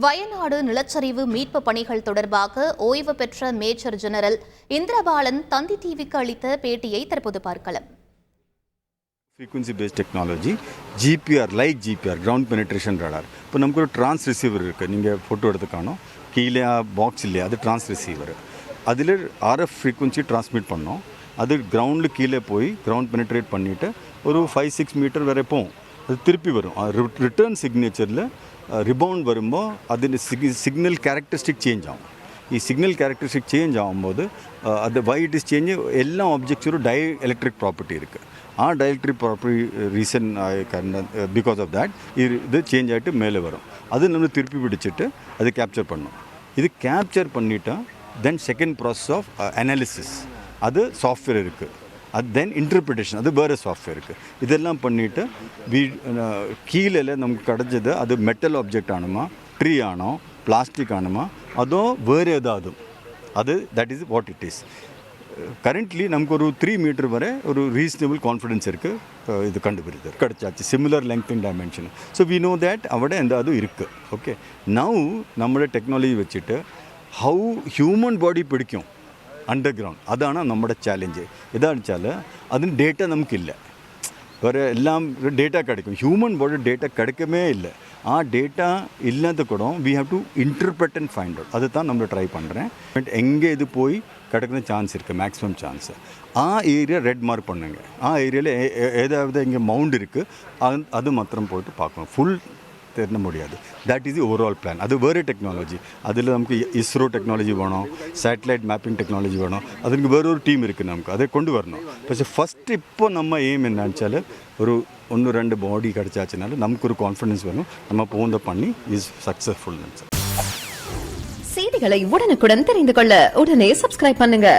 வயநாடு நிலச்சரிவு மீட்பு பணிகள் தொடர்பாக ஓய்வு பெற்ற மேஜர் ஜெனரல் இந்திரபாலன் தந்தி டிவிக்கு அளித்த பேட்டியை தற்போது பார்க்கலாம். frequency based technology GPR like GPR ground penetration radar. இப்போ நமக்கு ஒரு ட்ரான்ஸ் ரிசீவர் இருக்குது. நீங்கள் ஃபோட்டோ எடுத்து காணும் கீழே பாக்ஸ் இல்லையா, அது ட்ரான்ஸ் ரிசீவர். அதில் RF ஃப்ரீக்வன்சி டிரான்ஸ்மிட் பண்ணோம். அது கிரவுண்டில் கீழே போய் கிரவுண்ட் பெனிட்ரேட் பண்ணிவிட்டு ஒரு 5-6 மீட்டர் வரை போகும். அது திருப்பி வரும். ரிட்டர்ன் சிக்னேச்சரில் ரிபவுண்ட் வரும்போது அது சிக்னல் கேரக்டரிஸ்டிக் சேஞ்ச் ஆகும். சிக்னல் கேரக்டரிஸ்டிக் சேஞ்ச் ஆகும்போது அது வை இட் இஸ் சேஞ்ச் எல்லா ஆப்ஜெக்ட்ஸும் டை எலக்ட்ரிக் ப்ராப்பர்ட்டி இருக்குது. Dielectric property reason because of that இது சேஞ்ச் ஆகிட்டு மேலே வரும். அது நம்ம திருப்பி பிடிச்சிட்டு அது கேப்சர் பண்ணோம். இது கேப்சர் பண்ணிட்டா then second process of analysis, அது சாஃப்ட்வேர் இருக்குது. அது தென் இன்டர்பிரிட்டேஷன், அது வேறு சாஃப்ட்வேர் இருக்குது. இதெல்லாம் பண்ணிவிட்டு கீழே நமக்கு கிடச்சது அது மெட்டல் ஆப்ஜெக்ட் ஆனுமா, ட்ரீ ஆனோ, பிளாஸ்டிக் ஆனுமா, அதுவும் வேறு ஏதாவது அது that is what it is. Currently நமக்கு ஒரு 3 மீட்டர் வரை ஒரு ரீசனபிள் கான்ஃபிடென்ஸ் இருக்குது. இது கண்டுபிடித்தது கிடச்சாச்சு similar length and dimension. So we know that அவட எந்த அதுவும் இருக்குது. ஓகே, நவ் நம்மளோட டெக்னாலஜி வச்சுட்டு ஹவு ஹியூமன் பாடி பிடிக்கும் அண்டர் கிரவுண்ட், அதான நம்மளோட சேலஞ்சு. எதாச்சாலும் அது டேட்டா நமக்கு இல்லை, வேறு எல்லாம் டேட்டா கிடைக்கும். ஹியூமன் பாடி டேட்டா கிடைக்கவே இல்லை. டேட்டா இல்லாத கூட we have to interpret and find out. அது தான் நம்ம ட்ரை பண்ணுறேன். பட் எங்கே இது போய் கிடைக்கிற சான்ஸ் இருக்குது, maximum chance. Area red mark பண்ணுங்க. ஏரியாவில் ஏதாவது இங்கே மவுண்ட் இருக்குது, அது மாத்திரம் போய்ட்டு பார்க்கணும். ஃபுல் தெரிய முடியாது. That is the overall plan. அது வேறு டெக்னாலஜி. அதில் நமக்கு இஸ்ரோ டெக்னாலஜி வேணும், சேட்டலைட் மேப்பிங் டெக்னாலஜி வேணும். அதுக்கு வேற ஒரு டீம் இருக்குது, நமக்கு அதை கொண்டு வரணும். പക്ഷേ ஃபஸ்ட்டு இப்போ நம்ம எய்ம் என்னன்னு ஒரு 1-2 பாடி கிடச்சாச்சுனால நமக்கு ஒரு கான்ஃபிடன்ஸ் வேணும். நம்ம போந்த பண்ணி இஸ் சக்ஸஸ்ஃபுல். செய்திகளை உடனுக்குடன் தெரிந்து கொள்ள உடனே சப்ஸ்கிரைப் பண்ணுங்க.